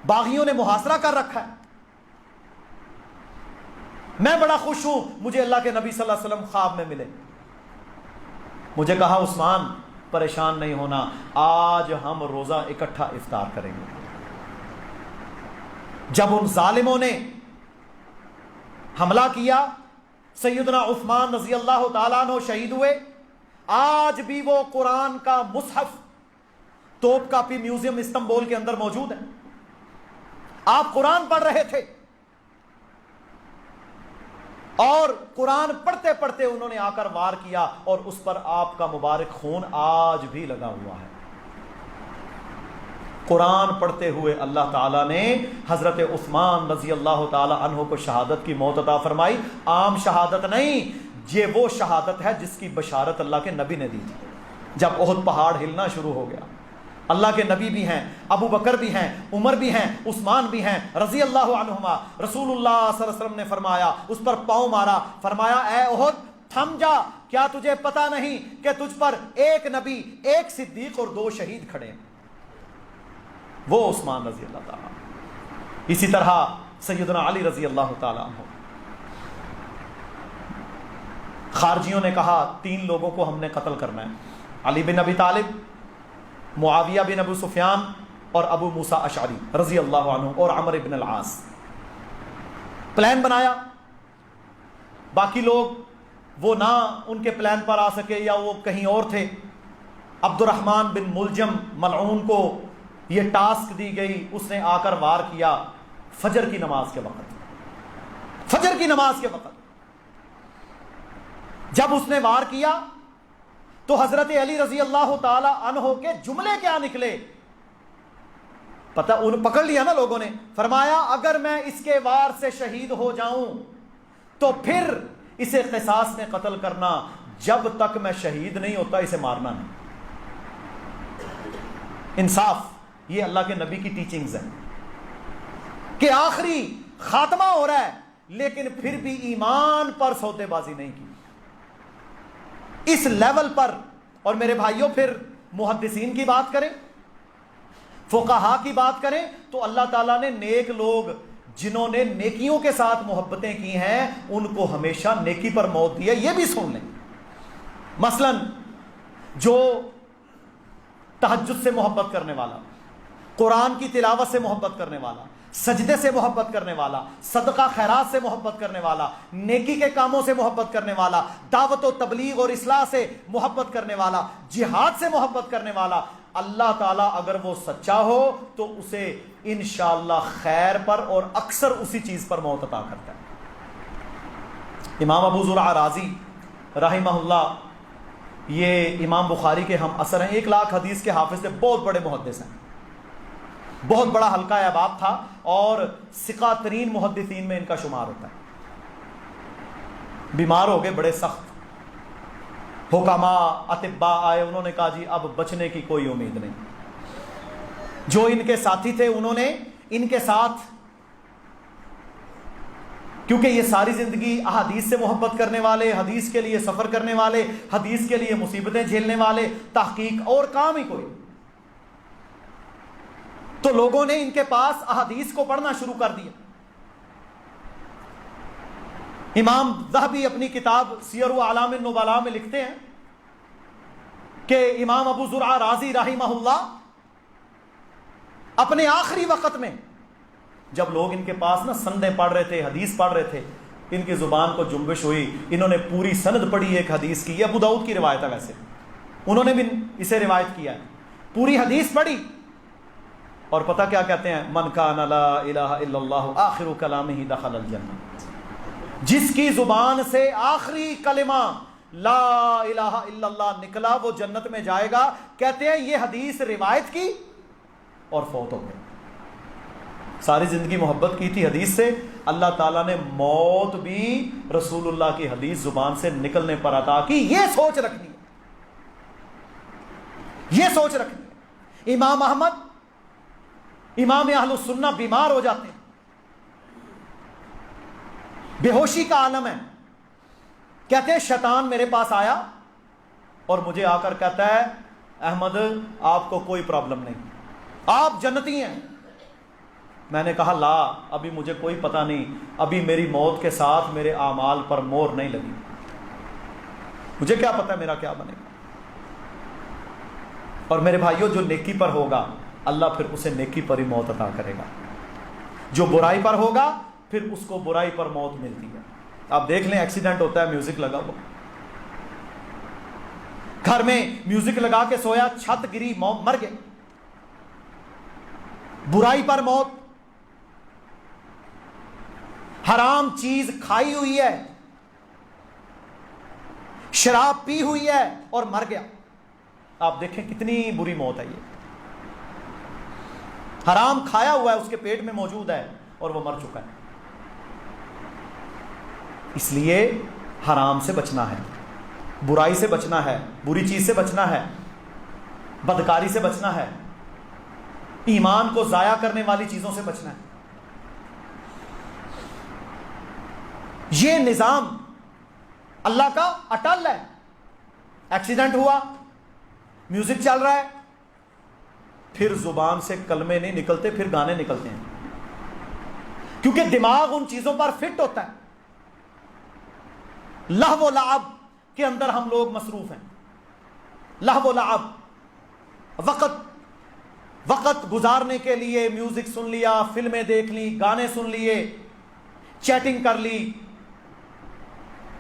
باغیوں نے محاصرہ کر رکھا ہے، میں بڑا خوش ہوں. مجھے اللہ کے نبی صلی اللہ علیہ وسلم خواب میں ملے. مجھے کہا عثمان پریشان نہیں ہونا، آج ہم روزہ اکٹھا افطار کریں گے. جب ان ظالموں نے حملہ کیا، سیدنا عثمان رضی اللہ تعالیٰ عنہ شہید ہوئے. آج بھی وہ قرآن کا مصحف توپ کاپی میوزیم استنبول کے اندر موجود ہے. آپ قرآن پڑھ رہے تھے اور قرآن پڑھتے پڑھتے انہوں نے آ کر وار کیا اور اس پر آپ کا مبارک خون آج بھی لگا ہوا ہے. قرآن پڑھتے ہوئے اللہ تعالیٰ نے حضرت عثمان رضی اللہ تعالی عنہ کو شہادت کی موت عطا فرمائی. عام شہادت نہیں، یہ وہ شہادت ہے جس کی بشارت اللہ کے نبی نے دی تھی. جب احد پہاڑ ہلنا شروع ہو گیا، اللہ کے نبی بھی ہیں، ابو بکر بھی ہیں، عمر بھی ہیں، عثمان بھی ہیں رضی اللہ عنہما. رسول اللہ صلی اللہ علیہ وسلم نے فرمایا، اس پر پاؤں مارا، فرمایا اے احد تھم جا، کیا تجھے پتا نہیں کہ تجھ پر ایک نبی، ایک صدیق اور 2 شہید کھڑے ہیں؟ وہ عثمان رضی اللہ تعالیٰ. اسی طرح سیدنا علی رضی اللہ تعالیٰ عنہ. خارجیوں نے کہا 3 لوگوں کو ہم نے قتل کرنا ہے، علی بن ابی طالب، معاویہ بن ابو سفیان اور ابو موسیٰ اشعری رضی اللہ عنہ اور عمر بن العاص. پلان بنایا، باقی لوگ وہ نہ ان کے پلان پر آ سکے یا وہ کہیں اور تھے. عبد الرحمن بن ملجم ملعون کو یہ ٹاسک دی گئی، اس نے آ کر وار کیا فجر کی نماز کے وقت. فجر کی نماز کے وقت جب اس نے وار کیا تو حضرت علی رضی اللہ تعالی عنہ کے جملے کیا نکلے پتہ، پکڑ لیا نا لوگوں نے. فرمایا اگر میں اس کے وار سے شہید ہو جاؤں تو پھر اسے قصاص میں قتل کرنا، جب تک میں شہید نہیں ہوتا اسے مارنا نہیں. انصاف، یہ اللہ کے نبی کی ٹیچنگز ہیں کہ آخری خاتمہ ہو رہا ہے لیکن پھر بھی ایمان پر سودے بازی نہیں کی اس لیول پر. اور میرے بھائیوں پھر محدثین کی بات کریں، فقہا کی بات کریں تو اللہ تعالیٰ نے نیک لوگ جنہوں نے نیکیوں کے ساتھ محبتیں کی ہیں ان کو ہمیشہ نیکی پر موت دی ہے. یہ بھی سن لیں، مثلا جو تہجد سے محبت کرنے والا، قرآن کی تلاوت سے محبت کرنے والا، سجدے سے محبت کرنے والا، صدقہ خیرات سے محبت کرنے والا، نیکی کے کاموں سے محبت کرنے والا، دعوت و تبلیغ اور اصلاح سے محبت کرنے والا، جہاد سے محبت کرنے والا، اللہ تعالیٰ اگر وہ سچا ہو تو اسے انشاءاللہ خیر پر اور اکثر اسی چیز پر موت عطا کرتا ہے۔ امام ابو زرع رازی رحمہ اللہ، یہ امام بخاری کے ہم اثر ہیں، 1,00,000 حدیث کے حافظ تھے، بہت بڑے محدث ہیں، بہت بڑا حلقہ احباب تھا اور ثقہ ترین محدثین میں ان کا شمار ہوتا ہے۔ بیمار ہو گئے بڑے سخت، حکماء اطباء آئے، انہوں نے کہا جی اب بچنے کی کوئی امید نہیں۔ جو ان کے ساتھی تھے انہوں نے ان کے ساتھ، کیونکہ یہ ساری زندگی احادیث سے محبت کرنے والے، حدیث کے لیے سفر کرنے والے، حدیث کے لیے مصیبتیں جھیلنے والے، تحقیق اور کام ہی کوئی، تو لوگوں نے ان کے پاس احادیث کو پڑھنا شروع کر دیا۔ امام ذہبی اپنی کتاب سیر اعلام النبلاء میں لکھتے ہیں کہ امام ابو زرع رازی رحمہ اللہ اپنے آخری وقت میں، جب لوگ ان کے پاس نا سندیں پڑھ رہے تھے، حدیث پڑھ رہے تھے، ان کی زبان کو جنبش ہوئی، انہوں نے پوری سند پڑھی ایک حدیث کی، یہ ابو داؤد کی روایت ہے، ویسے انہوں نے بھی اسے روایت کیا ہے، پوری حدیث پڑھی، اور پتہ کیا کہتے ہیں؟ من کان لا الہ الا اللہ آخر کلامہ دخل الجنہ، جس کی زبان سے آخری کلمہ لا الہ الا اللہ نکلا وہ جنت میں جائے گا۔ کہتے ہیں یہ حدیث روایت کی اور فوت ہو گئے۔ ساری زندگی محبت کی تھی حدیث سے، اللہ تعالیٰ نے موت بھی رسول اللہ کی حدیث زبان سے نکلنے پر عطا کی۔ یہ سوچ رکھنی ہے، یہ سوچ رکھنی ہے۔ امام احمد، امام اہل السنہ بیمار ہو جاتے ہیں، بے ہوشی کا عالم ہے، کہتے ہیں شیطان میرے پاس آیا اور مجھے آ کر کہتا ہے احمد آپ کو کوئی پرابلم نہیں، آپ جنتی ہیں۔ میں نے کہا لا، ابھی مجھے کوئی پتہ نہیں، ابھی میری موت کے ساتھ میرے اعمال پر مہر نہیں لگی، مجھے کیا پتہ میرا کیا بنے گا۔ اور میرے بھائیوں، جو نیکی پر ہوگا اللہ پھر اسے نیکی پر ہی موت عطا کرے گا، جو برائی پر ہوگا پھر اس کو برائی پر موت ملتی ہے۔ آپ دیکھ لیں ایکسیڈنٹ ہوتا ہے، میوزک لگا ہوا، گھر میں میوزک لگا کے سویا، چھت گری، مر گئے، برائی پر موت۔ حرام چیز کھائی ہوئی ہے، شراب پی ہوئی ہے اور مر گیا، آپ دیکھیں کتنی بری موت ہے۔ یہ حرام کھایا ہوا ہے، اس کے پیٹ میں موجود ہے اور وہ مر چکا ہے۔ اس لیے حرام سے بچنا ہے، برائی سے بچنا ہے، بری چیز سے بچنا ہے، بدکاری سے بچنا ہے، ایمان کو ضائع کرنے والی چیزوں سے بچنا ہے۔ یہ نظام اللہ کا اٹل ہے۔ ایکسیڈنٹ ہوا، میوزک چل رہا ہے، پھر زبان سے کلمے نہیں نکلتے، پھر گانے نکلتے ہیں، کیونکہ دماغ ان چیزوں پر فٹ ہوتا ہے۔ لہو و لعب کے اندر ہم لوگ مصروف ہیں، لہو و لعب، وقت گزارنے کے لیے میوزک سن لیا، فلمیں دیکھ لی، گانے سن لیے، چیٹنگ کر لی۔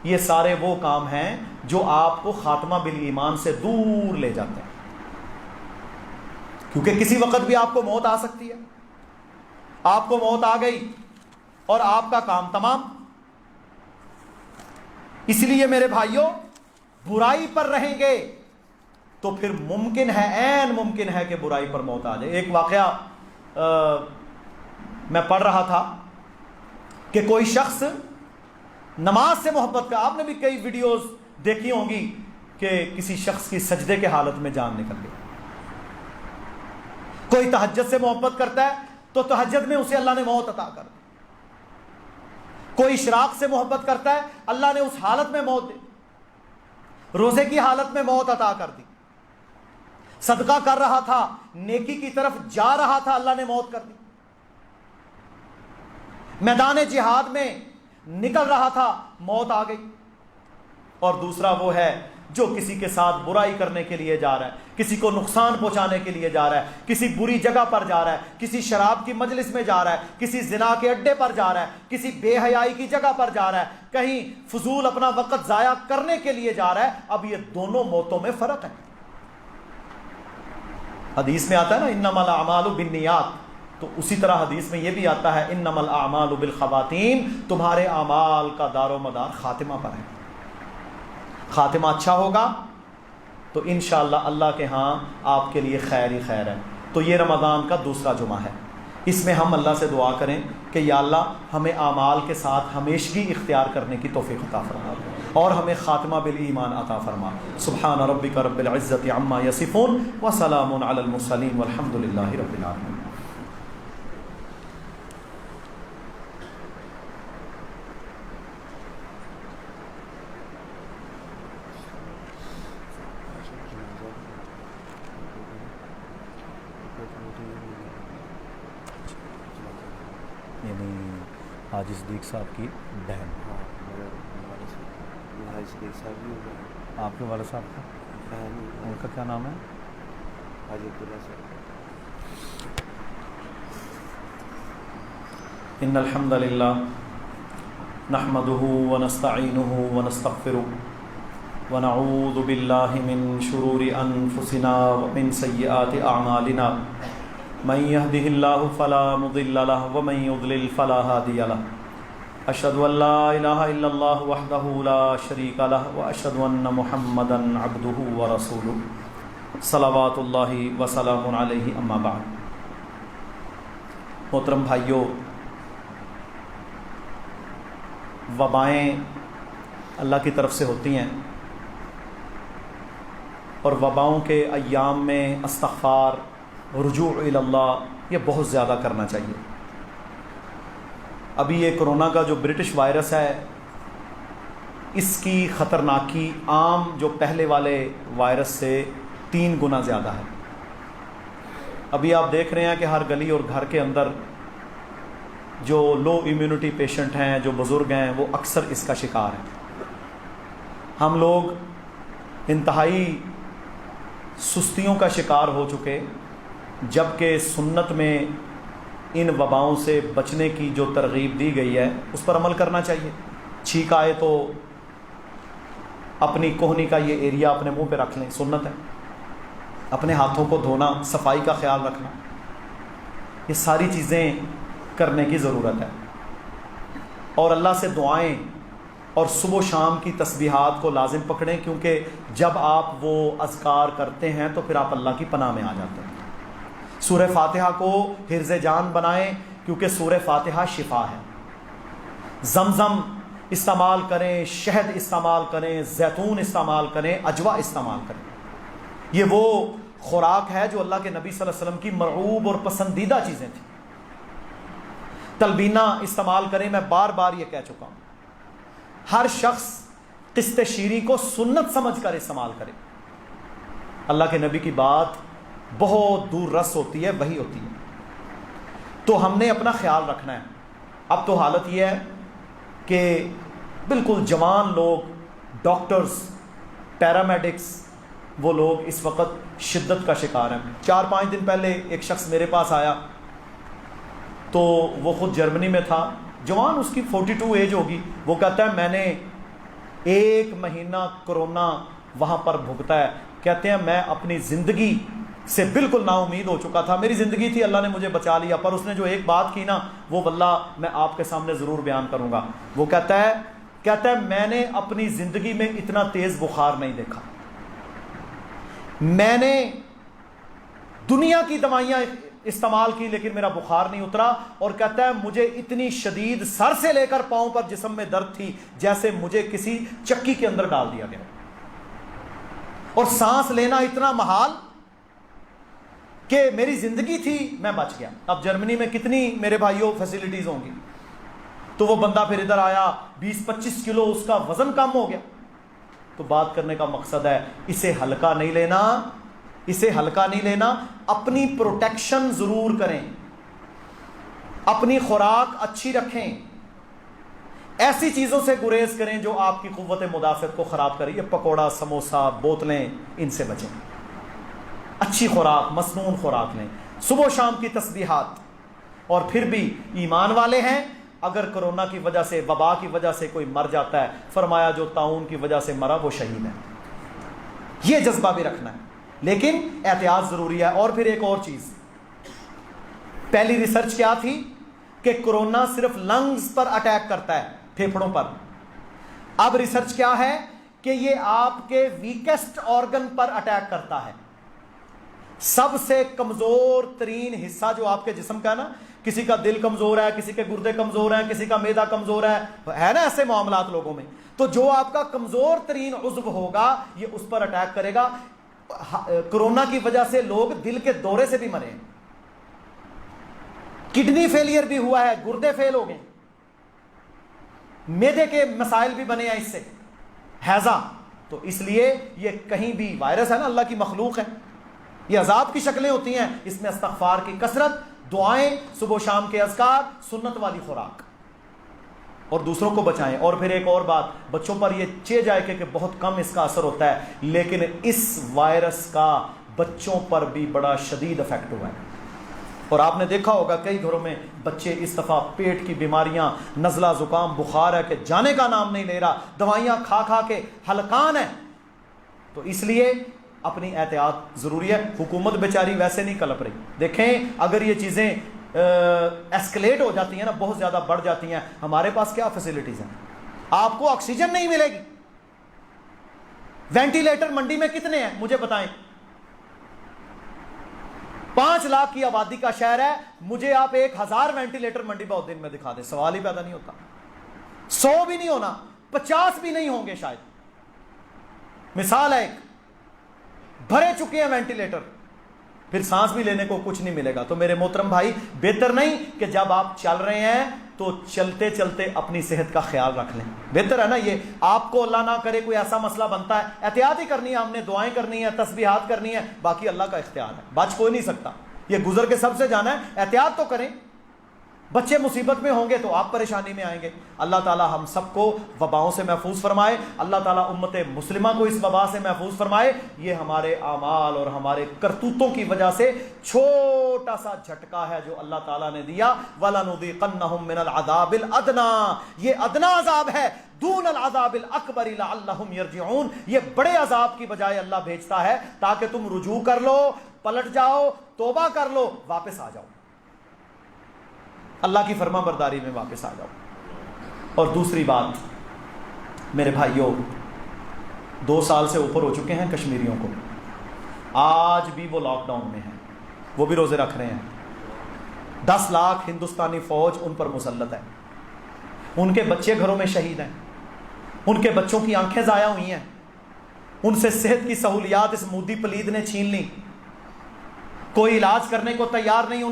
یہ سارے وہ کام ہیں جو آپ کو خاتمہ بالایمان سے دور لے جاتے ہیں، کیونکہ کسی وقت بھی آپ کو موت آ سکتی ہے۔ آپ کو موت آ گئی اور آپ کا کام تمام۔ اس لیے میرے بھائیوں، برائی پر رہیں گے تو پھر ممکن ہے، عین ممکن ہے کہ برائی پر موت آ جائے۔ ایک واقعہ میں پڑھ رہا تھا کہ کوئی شخص نماز سے محبت کا، آپ نے بھی کئی ویڈیوز دیکھی ہوں گی کہ کسی شخص کی سجدے کے حالت میں جان نکل گئی۔ کوئی تہجد سے محبت کرتا ہے تو تہجد میں اسے اللہ نے موت عطا کر دی۔ کوئی اشراق سے محبت کرتا ہے، اللہ نے اس حالت میں موت دی، روزے کی حالت میں موت عطا کر دی۔ صدقہ کر رہا تھا، نیکی کی طرف جا رہا تھا، اللہ نے موت کر دی۔ میدان جہاد میں نکل رہا تھا، موت آ گئی۔ اور دوسرا وہ ہے جو کسی کے ساتھ برائی کرنے کے لیے جا رہا ہے، کسی کو نقصان پہنچانے کے لیے جا رہا ہے، کسی بری جگہ پر جا رہا ہے، کسی شراب کی مجلس میں جا رہا ہے، کسی زنا کے اڈے پر جا رہا ہے، کسی بے حیائی کی جگہ پر جا رہا ہے، کہیں فضول اپنا وقت ضائع کرنے کے لیے جا رہا ہے، اب یہ دونوں موتوں میں فرق ہے۔ حدیث میں آتا ہے نا انما الاعمال بالنیات، تو اسی طرح حدیث میں یہ بھی آتا ہے انما الاعمال بالخواتیم، تمہارے اعمال کا دار و مدار خاتمہ پر ہے۔ خاتمہ اچھا ہوگا تو انشاءاللہ اللہ کے ہاں آپ کے لیے خیر ہی خیر ہے۔ تو یہ رمضان کا دوسرا جمعہ ہے، اس میں ہم اللہ سے دعا کریں کہ یا اللہ ہمیں اعمال کے ساتھ ہمیشگی اختیار کرنے کی توفیق عطا فرما اور ہمیں خاتمہ بالایمان عطا فرما۔ سبحان ربک رب العزت عما یصفون وسلام علی المرسلین والحمد للہ رب العالمین۔ یعنی حاجی صدیق صاحب کی بہن، آپ کے والد صاحب کا ان کا کیا نام ہے؟ ان الحمد للہ نحمده ونستعینه ونستغفره ونعوذ باللہ من شرور انفسنا ومن سیئات اعمالنا من يهده الله فلا مضل له ومن يضلل فلا هادي له اشهد ان لا اله الا الله وحده لا شريك له واشهد ان محمدا عبده ورسوله صلوات اللہ وسلام علیہ اما بعد۔ محترم بھائیو، وبائیں اللہ کی طرف سے ہوتی ہیں اور وباؤں کے ایام میں استغفار، رجوع الی اللہ یہ بہت زیادہ کرنا چاہیے۔ ابھی یہ کرونا کا جو برٹش وائرس ہے، اس کی خطرناکی عام جو پہلے والے وائرس سے 3 گنا زیادہ ہے۔ ابھی آپ دیکھ رہے ہیں کہ ہر گلی اور گھر کے اندر جو لو امیونٹی پیشنٹ ہیں، جو بزرگ ہیں، وہ اکثر اس کا شکار ہیں۔ ہم لوگ انتہائی سستیوں کا شکار ہو چکے، جبکہ سنت میں ان وباؤں سے بچنے کی جو ترغیب دی گئی ہے اس پر عمل کرنا چاہیے۔ چھینک آئے تو اپنی کوہنی کا یہ ایریا اپنے منہ پہ رکھ لیں، سنت ہے۔ اپنے ہاتھوں کو دھونا، صفائی کا خیال رکھنا، یہ ساری چیزیں کرنے کی ضرورت ہے۔ اور اللہ سے دعائیں اور صبح و شام کی تسبیحات کو لازم پکڑیں، کیونکہ جب آپ وہ اذکار کرتے ہیں تو پھر آپ اللہ کی پناہ میں آ جاتے ہیں۔ سورہ فاتحہ کو حرز جان بنائیں، کیونکہ سورہ فاتحہ شفا ہے۔ زمزم استعمال کریں، شہد استعمال کریں، زیتون استعمال کریں، عجوہ استعمال کریں۔ یہ وہ خوراک ہے جو اللہ کے نبی صلی اللہ علیہ وسلم کی مرغوب اور پسندیدہ چیزیں تھیں۔ تلبینہ استعمال کریں، میں بار بار یہ کہہ چکا ہوں۔ ہر شخص قسط شیریں کو سنت سمجھ کر استعمال کرے۔ اللہ کے نبی کی بات بہت دور رس ہوتی ہے، وہی ہوتی ہے۔ تو ہم نے اپنا خیال رکھنا ہے۔ اب تو حالت یہ ہے کہ بالکل جوان لوگ، ڈاکٹرز، پیرامیڈکس، وہ لوگ اس وقت شدت کا شکار ہیں۔ 4-5 دن پہلے ایک شخص میرے پاس آیا، تو وہ خود جرمنی میں تھا، جوان، اس کی 42 ایج ہوگی۔ وہ کہتا ہے میں نے 1 مہینہ کرونا وہاں پر بھگتا ہے۔ کہتے ہیں میں اپنی زندگی سے بالکل نا امید ہو چکا تھا، میری زندگی تھی، اللہ نے مجھے بچا لیا، پر اس نے جو ایک بات کی نا، وہ واللہ میں آپ کے سامنے ضرور بیان کروں گا۔ وہ کہتا ہے میں نے اپنی زندگی میں اتنا تیز بخار نہیں دیکھا، میں نے دنیا کی دوائیاں استعمال کی لیکن میرا بخار نہیں اترا۔ اور کہتا ہے مجھے اتنی شدید سر سے لے کر پاؤں پر جسم میں درد تھی جیسے مجھے کسی چکی کے اندر ڈال دیا گیا، اور سانس لینا اتنا محال کہ میری زندگی تھی، میں بچ گیا۔ اب جرمنی میں کتنی میرے بھائیوں فیسلٹیز ہوں گی۔ تو وہ بندہ پھر ادھر آیا، 20-25 کلو اس کا وزن کم ہو گیا۔ تو بات کرنے کا مقصد ہے اسے ہلکا نہیں لینا، اسے ہلکا نہیں لینا، اپنی پروٹیکشن ضرور کریں، اپنی خوراک اچھی رکھیں، ایسی چیزوں سے گریز کریں جو آپ کی قوت مدافعت کو خراب کریں. یہ پکوڑا، سموسا، بوتلیں، ان سے بچیں. اچھی خوراک، مسنون خوراک لیں. صبح و شام کی تسبیحات. اور پھر بھی ایمان والے ہیں، اگر کرونا کی وجہ سے، وبا کی وجہ سے کوئی مر جاتا ہے، فرمایا جو طاعون کی وجہ سے مرا وہ شہید ہے. یہ جذبہ بھی رکھنا ہے، لیکن احتیاط ضروری ہے. اور پھر ایک اور چیز، پہلی ریسرچ کیا تھی کہ کرونا صرف لنگز پر اٹیک کرتا ہے، پھیپھڑوں پر. اب ریسرچ کیا ہے کہ یہ آپ کے ویکسٹ آرگن پر اٹیک کرتا ہے. سب سے کمزور ترین حصہ جو آپ کے جسم کا ہے نا، کسی کا دل کمزور ہے، کسی کے گردے کمزور ہیں، کسی کا معدہ کمزور ہے نا، ایسے معاملات لوگوں میں. تو جو آپ کا کمزور ترین عضو ہوگا یہ اس پر اٹیک کرے گا. کرونا کی وجہ سے لوگ دل کے دورے سے بھی مرے ہیں، کڈنی فیلئر بھی ہوا ہے، گردے فیل ہو گئے، معدے کے مسائل بھی بنے ہیں اس سے، ہیضہ. تو اس لیے یہ کہیں بھی وائرس ہے نا، اللہ کی مخلوق ہے، یہ عذاب کی شکلیں ہوتی ہیں. اس میں استغفار کی کثرت، دعائیں، صبح و شام کے اذکار، سنت والی خوراک، اور دوسروں کو بچائیں. اور پھر ایک اور بات، بچوں پر یہ چہ جائے کہ بہت کم اس کا اثر ہوتا ہے، لیکن اس وائرس کا بچوں پر بھی بڑا شدید افیکٹ ہوا ہے. اور آپ نے دیکھا ہوگا کئی گھروں میں بچے اس دفعہ پیٹ کی بیماریاں، نزلہ، زکام، بخار ہے کہ جانے کا نام نہیں لے رہا، دوائیاں کھا کھا کے ہلکان ہیں. تو اس لیے اپنی احتیاط ضروری ہے. حکومت بیچاری ویسے نہیں کلپ رہی. دیکھیں اگر یہ چیزیں ایسکلیٹ ہو جاتی ہیں نا، بہت زیادہ بڑھ جاتی ہیں، ہمارے پاس کیا فیسلٹیز ہیں؟ آپ کو آکسیجن نہیں ملے گی. وینٹیلیٹر منڈی میں کتنے ہیں مجھے بتائیں؟ 5 لاکھ کی آبادی کا شہر ہے، مجھے آپ 1000 وینٹیلیٹر منڈی بہت دن میں دکھا دیں، سوال ہی پیدا نہیں ہوتا. 100 بھی نہیں ہونا، 50 بھی نہیں ہوں گے شاید. مثال ہے ایک، بھرے چکے ہیں وینٹیلیٹر، پھر سانس بھی لینے کو کچھ نہیں ملے گا. تو میرے محترم بھائی، بہتر نہیں کہ جب آپ چل رہے ہیں تو چلتے چلتے اپنی صحت کا خیال رکھ لیں؟ بہتر ہے نا. یہ آپ کو اللہ نہ کرے کوئی ایسا مسئلہ بنتا ہے، احتیاط ہی کرنی ہے، ہم نے دعائیں کرنی ہے، تسبیحات کرنی ہے، باقی اللہ کا اختیار ہے، بچ کوئی نہیں سکتا. یہ گزر کے سب سے جانا ہے، احتیاط تو کریں. بچے مصیبت میں ہوں گے تو آپ پریشانی میں آئیں گے. اللہ تعالی ہم سب کو وباؤں سے محفوظ فرمائے. اللہ تعالی امت مسلمہ کو اس وبا سے محفوظ فرمائے. یہ ہمارے اعمال اور ہمارے کرتوتوں کی وجہ سے چھوٹا سا جھٹکا ہے جو اللہ تعالیٰ نے دیا. وَلَنُذِيقَنَّهُم مِّنَ الْعَذَابِ الْأَدْنَىٰ، یہ ادنا عذاب ہے، دون العذاب الاکبر لعلہم یرجعون. یہ بڑے عذاب کی بجائے اللہ بھیجتا ہے تاکہ تم رجوع کر لو، پلٹ جاؤ، توبہ کر لو، واپس آ جاؤ، اللہ کی فرما برداری میں واپس آ جاؤ. اور دوسری بات میرے بھائیوں، 2 سال سے اوپر ہو چکے ہیں کشمیریوں کو، آج بھی وہ لاک ڈاؤن میں ہیں، وہ بھی روزے رکھ رہے ہیں. 10 لاکھ ہندوستانی فوج ان پر مسلط ہے، ان کے بچے گھروں میں شہید ہیں، ان کے بچوں کی آنکھیں ضائع ہوئی ہیں، ان سے صحت کی سہولیات اس مودی پلید نے چھین لی. کوئی علاج کرنے کو تیار نہیں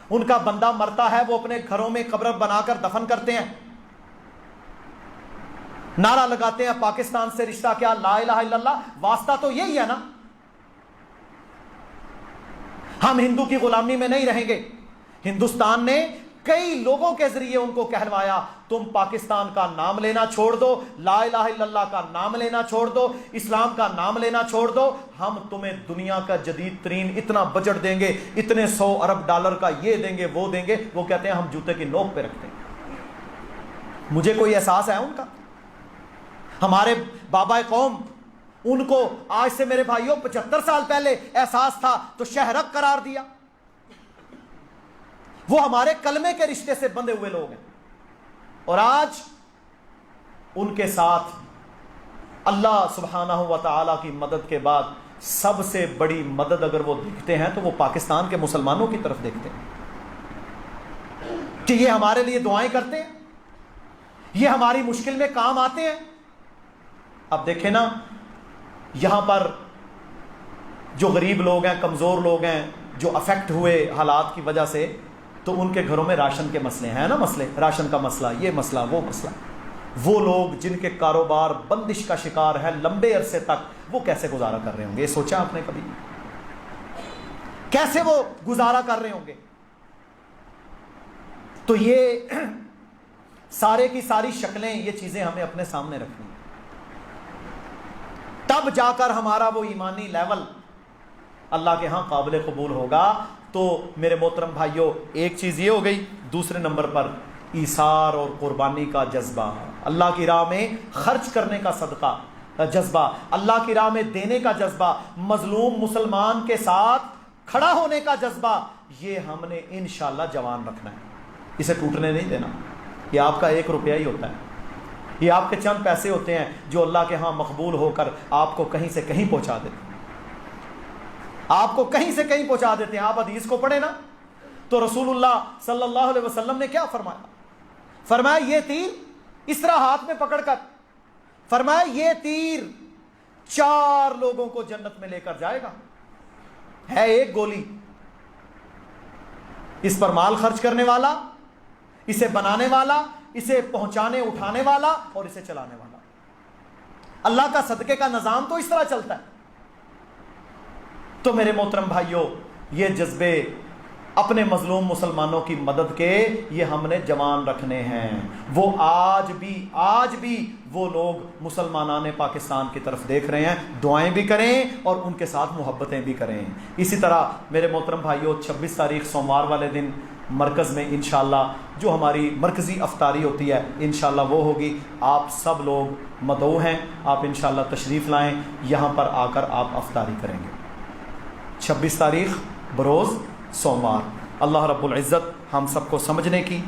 ان کا بندہ مرتا ہے وہ اپنے گھروں میں قبر بنا کر دفن کرتے ہیں، نعرہ لگاتے ہیں پاکستان سے رشتہ کیا، لا الہ الا اللہ. واسطہ تو یہی ہے نا، ہم ہندو کی غلامی میں نہیں رہیں گے. ہندوستان نے کئی لوگوں کے ذریعے ان کو کہلوایا تم پاکستان کا نام لینا چھوڑ دو، لا الہ الا اللہ کا نام لینا چھوڑ دو، اسلام کا نام لینا چھوڑ دو، ہم تمہیں دنیا کا جدید ترین اتنا بجٹ دیں گے، اتنے $100 ارب کا یہ دیں گے وہ دیں گے. وہ کہتے ہیں ہم جوتے کی نوک پہ رکھتے ہیں. مجھے کوئی احساس ہے ان کا؟ ہمارے بابا قوم، ان کو آج سے میرے بھائیوں 75 سال پہلے احساس تھا تو شہرک قرار دیا. وہ ہمارے کلمے کے رشتے سے بندھے ہوئے لوگ ہیں، اور آج ان کے ساتھ اللہ سبحانہ و تعالی کی مدد کے بعد سب سے بڑی مدد اگر وہ دیکھتے ہیں تو وہ پاکستان کے مسلمانوں کی طرف دیکھتے ہیں کہ یہ ہمارے لیے دعائیں کرتے ہیں، یہ ہماری مشکل میں کام آتے ہیں. اب دیکھیں نا، یہاں پر جو غریب لوگ ہیں، کمزور لوگ ہیں، جو افیکٹ ہوئے حالات کی وجہ سے، تو ان کے گھروں میں راشن کے مسئلے ہیں نا، مسئلے راشن کا مسئلہ، یہ مسئلہ وہ مسئلہ. وہ لوگ جن کے کاروبار بندش کا شکار ہے لمبے عرصے تک، وہ کیسے گزارا کر رہے ہوں گے؟ یہ سوچا آپ نے کبھی؟ کیسے وہ گزارا کر رہے ہوں گے؟ تو یہ سارے کی ساری شکلیں، یہ چیزیں ہمیں اپنے سامنے رکھنی ہیں، تب جا کر ہمارا وہ ایمانی لیول اللہ کے ہاں قابل قبول ہوگا۔ تو میرے محترم بھائیوں، ایک چیز یہ ہو گئی۔ دوسرے نمبر پر ایثار اور قربانی کا جذبہ، اللہ کی راہ میں خرچ کرنے کا صدقہ جذبہ، اللہ کی راہ میں دینے کا جذبہ، مظلوم مسلمان کے ساتھ کھڑا ہونے کا جذبہ، یہ ہم نے انشاءاللہ جوان رکھنا ہے، اسے ٹوٹنے نہیں دینا۔ یہ آپ کا 1 روپیہ ہی ہوتا ہے، یہ آپ کے چند پیسے ہوتے ہیں جو اللہ کے ہاں مقبول ہو کر آپ کو کہیں سے کہیں پہنچا دیتے ہیں، آپ کو کہیں سے کہیں پہنچا دیتے ہیں۔ آپ حدیث کو پڑھیں نا، تو رسول اللہ صلی اللہ علیہ وسلم نے کیا فرمایا؟ فرمایا یہ تیر اس طرح ہاتھ میں پکڑ کر، فرمایا یہ تیر 4 لوگوں کو جنت میں لے کر جائے گا، ہے ایک گولی، اس پر مال خرچ کرنے والا، اسے بنانے والا، اسے پہنچانے اٹھانے والا اور اسے چلانے والا۔ اللہ کا صدقے کا نظام تو اس طرح چلتا ہے۔ تو میرے محترم بھائیوں، یہ جذبے اپنے مظلوم مسلمانوں کی مدد کے، یہ ہم نے جوان رکھنے ہیں۔ وہ آج بھی وہ لوگ مسلمانان پاکستان کی طرف دیکھ رہے ہیں، دعائیں بھی کریں اور ان کے ساتھ محبتیں بھی کریں۔ اسی طرح میرے محترم بھائیوں، 26 تاریخ سوموار والے دن مرکز میں انشاءاللہ جو ہماری مرکزی افطاری ہوتی ہے انشاءاللہ وہ ہوگی۔ آپ سب لوگ مدعو ہیں، آپ انشاءاللہ تشریف لائیں، یہاں پر آ کر آپ افطاری کریں گے۔ 26 تاریخ بروز سوموار۔ اللہ رب العزت ہم سب کو سمجھنے کی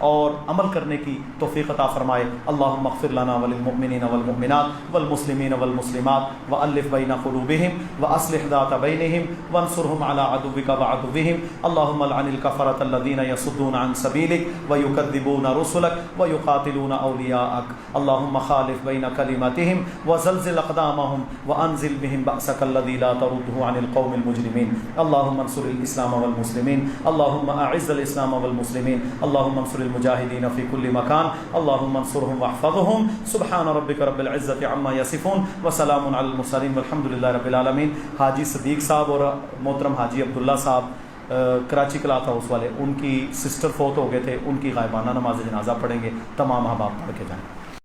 اور عمل کرنے کی توفیق عطا فرمائے۔ اللہم اغفر لنا وللمؤمنین والمؤمنات والمسلمین والمسلمات والف بین قلوبہم واصلح ذات بینہم وانصرہم علی عدوک وعدوہم۔ اللہم لعن الکفرۃ الذین یصدون عن سبیلک ویکذبون رسلک ویقاتلون اولیاءک۔ اللہم خالف بین کلماتہم وزلزل اقدامہم وانزل بہم بأسک الذی لا ترده عن القوم المجرمین۔ اللہم انصر الاسلام والمسلمین، اللہم اعز الاسلام والمسلمین، اللہم انصر المجاہدین فی کل مکان، اللہم انصرہم واحفظہم۔ سبحان ربک رب العزت عما یصفون وسلام علی المرسلین والحمد للہ رب العالمین۔ حاجی صدیق صاحب اور محترم حاجی عبداللہ صاحب کراچی کلاتھ ہاؤس والے، ان کی سسٹر فوت ہو گئے تھے، ان کی غائبانہ نماز جنازہ پڑھیں گے، تمام احباب پڑھ کے جائیں۔